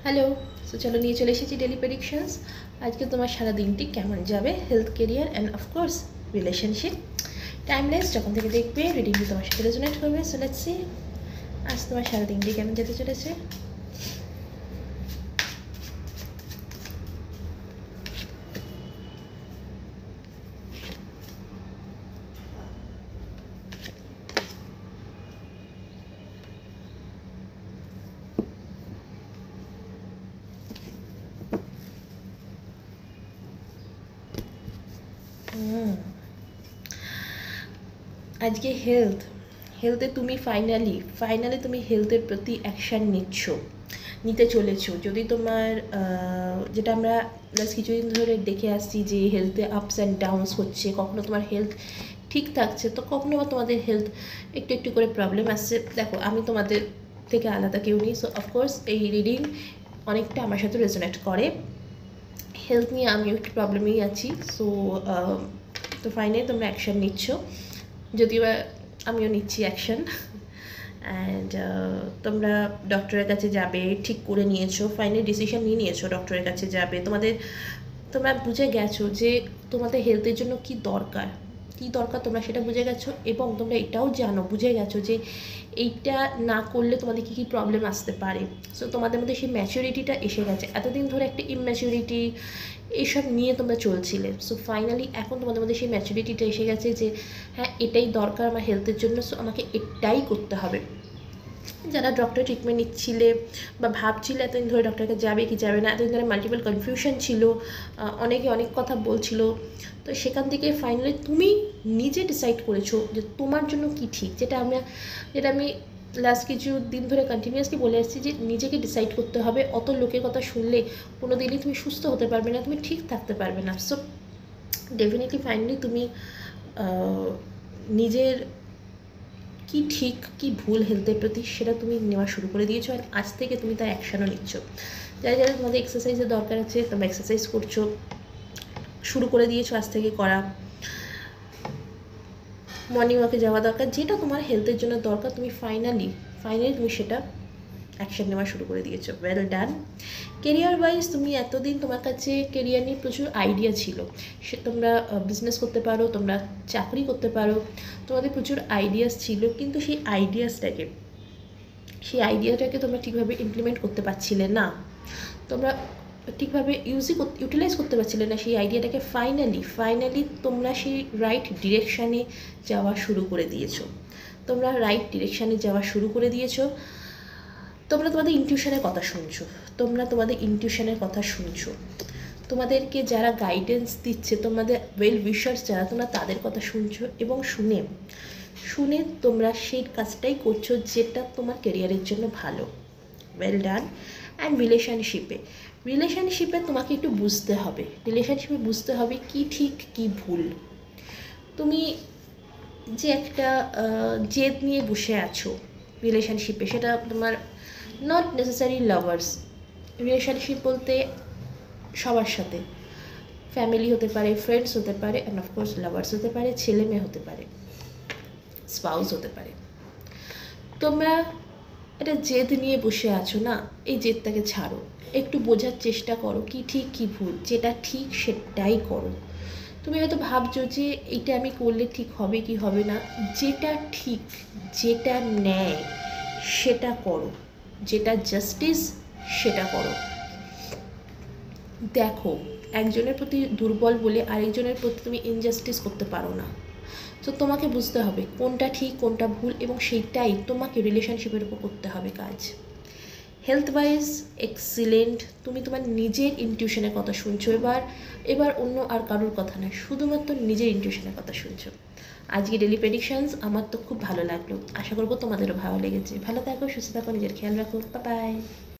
Hello. So চলো নিয়ে চলে এসেছি ডেলি প্রেডিকশনস। আজকে তোমার সারা দিনটি কেমন যাবে, health, career and of course relationship. Timeless যখন থেকে দেখবে রিডিংটি তোমার সাথে রেজোনেট করবে। সো লেটস সি আজ তোমার সারা দিনটি কেমন যেতে চলেছে। আজকে হেলথে তুমি ফাইনালি তুমি হেলথের প্রতি অ্যাকশান নিতে চলেছো। যদি তোমার যেটা আমরা লাস্ট কিছুদিন ধরে দেখে আসছি যে হেলথে আপস অ্যান্ড ডাউনস হচ্ছে, কখনো তোমার হেলথ ঠিক থাকছে তো কখনো বা তোমাদের হেলথ একটু একটু করে প্রবলেম আসছে। দেখো, আমি তোমাদের থেকে আলাদা কেউ নেই। সো অফকোর্স এই রিডিং অনেকটা আমার সাথে রেজোনেট করে। হেলথ নিয়ে আমিও একটু প্রবলেমেই আছি। সো তো ফাইনালি তোমরা অ্যাকশান নিচ্ছ, যদিও আমিও নিচ্ছি অ্যাকশান। অ্যান্ড তোমরা ডক্টরের কাছে যাবে, ঠিক করে নিয়েছো, ফাইনাল ডিসিশন নিয়েছো ডক্টরের কাছে যাবে। তোমরা বুঝে গেছো যে তোমাদের হেলথের জন্য কি দরকার তোমরা সেটা বুঝে গেছো। এবং তোমরা এটাও বুঝে গেছো যে এইটা না করলে তোমাদের কী কী প্রবলেম আসতে পারে। সো তোমাদের মধ্যে সেই ম্যাচুরিটিটা এসে গেছে। এতদিন ধরে একটা ইম্যাচুরিটি এইসব নিয়ে তোমরা চলছিলে। সো ফাইনালি এখন তোমাদের মধ্যে সেই ম্যাচুরিটিটা এসে গেছে যে হ্যাঁ, এটাই দরকার আমার হেলথের জন্য, সো আমাকে এটাই করতে হবে। যারা ডক্টর ট্রিটমেন্ট নিচ্ছিলে বা ভাবছিলে এতদিন ধরে ডক্টরকে যাবে কি যাবে না, এতদিন ধরে মাল্টিপল কনফিউশন ছিল, অনেকে অনেক কথা বলছিল, তো সেখান থেকে ফাইনালি তুমি নিজে ডিসাইড করেছো যে তোমার জন্য কি ঠিক। যেটা আমি লাস্ট কিছু দিন ধরে কন্টিনিউয়াসলি বলে আসছি যে নিজেকে ডিসাইড করতে হবে। অত লোকের কথা শুনলে কোনো দিনই তুমি সুস্থ হতে পারবে না, তুমি ঠিক থাকতে পারবে না। সো ডেফিনেটলি ফাইনালি তুমি নিজের কি ঠিক কি ভুল হেলথের প্রতি সেটা তুমি নেওয়া শুরু করে দিয়েছো। আর আজ থেকে তুমি তার অ্যাকশানও নিচ্ছ। যারা তোমাদের এক্সারসাইজের দরকার আছে, তোমরা এক্সারসাইজ করছো, শুরু করে দিয়েছো আজ থেকে করা। মর্নিং ওয়াকে যাওয়া দরকার, যেটা তোমার হেলথের জন্য দরকার, তুমি ফাইনালি তুমি সেটা অ্যাকশান নেওয়া শুরু করে দিয়েছো। Well done. কেরিয়ার ওয়াইজ তুমি এতদিন তোমার কাছে কেরিয়ার নিয়ে প্রচুর আইডিয়া ছিল। তোমরা বিজনেস করতে পারো, তোমরা চাকরি করতে পারো, তোমাদের প্রচুর আইডিয়াস ছিল, কিন্তু সেই আইডিয়াটাকে তোমরা ঠিকভাবে ইমপ্লিমেন্ট করতে পারছিলে না, তোমরা ঠিকভাবে ইউটিলাইজ করতে পারছিলে না সেই আইডিয়াটাকে। ফাইনালি তোমরা সেই রাইট ডিরেকশানে যাওয়া শুরু করে দিয়েছো। তোমরা তোমাদের ইনটিউশনের কথা শুনছো। তোমাদেরকে যারা গাইডেন্স দিচ্ছে, তোমাদের ওয়েল উইশার্স যারা, তোমরা তাদের কথা শুনছো এবং শুনে তোমরা সেই কাজটাই করছো যেটা তোমার কেরিয়ারের জন্য ভালো। Well done. অ্যান্ড রিলেশনশিপে তোমাকে একটু বুঝতে হবে কি ঠিক কি ভুল। তুমি যে একটা জেদ নিয়ে বসে আছো রিলেশনশিপে, সেটা তোমার নট নেসেসারি লাভার্স রিলেশনশিপ বলতে সবার সাথে, ফ্যামিলি হতে পারে, ফ্রেন্ডস হতে পারে, অ্যান্ড অফকোর্স লাভার্স হতে পারে, ছেলে মেয়ে হতে পারে, স্পাউস হতে পারে। তোমরা একটা জেদ নিয়ে বসে আছো না, এই জেদটাকে ছাড়ো, একটু বোঝার চেষ্টা করো কি ঠিক কি ভুল। যেটা ঠিক সেটাই করো। তুমি হয়তো ভাবছো যে এইটা আমি করলে ঠিক হবে কি হবে না, যেটা ঠিক, যেটা ন্যায় সেটা করো, যেটা জাস্টিস সেটা করো। দেখো, একজনের প্রতি দুর্বল বলে আরেকজনের প্রতি তুমি ইনজাস্টিস করতে পারো না। তো তোমাকে বুঝতে হবে কোনটা ঠিক কোনটা ভুল, এবং সেইটাই তোমাকে রিলেশনশিপের উপর করতে হবে কাজ। হেলথ ওয়াইজ এক্সিলেন্ট, তুমি তোমার নিজের ইনটিউশনের কথা শুনছো। এবার অন্য আর কারোর কথা নয়, শুধুমাত্র নিজের ইনটিউশনের কথা শুনছো। আজকে ডেলি প্রেডিকশনস আমার তো খুব ভালো লাগলো, আশা করবো তোমাদেরও ভালো লেগেছে। ভালো থাকো, সুস্থ থাকো, নিজের খেয়াল রাখো। Bye bye.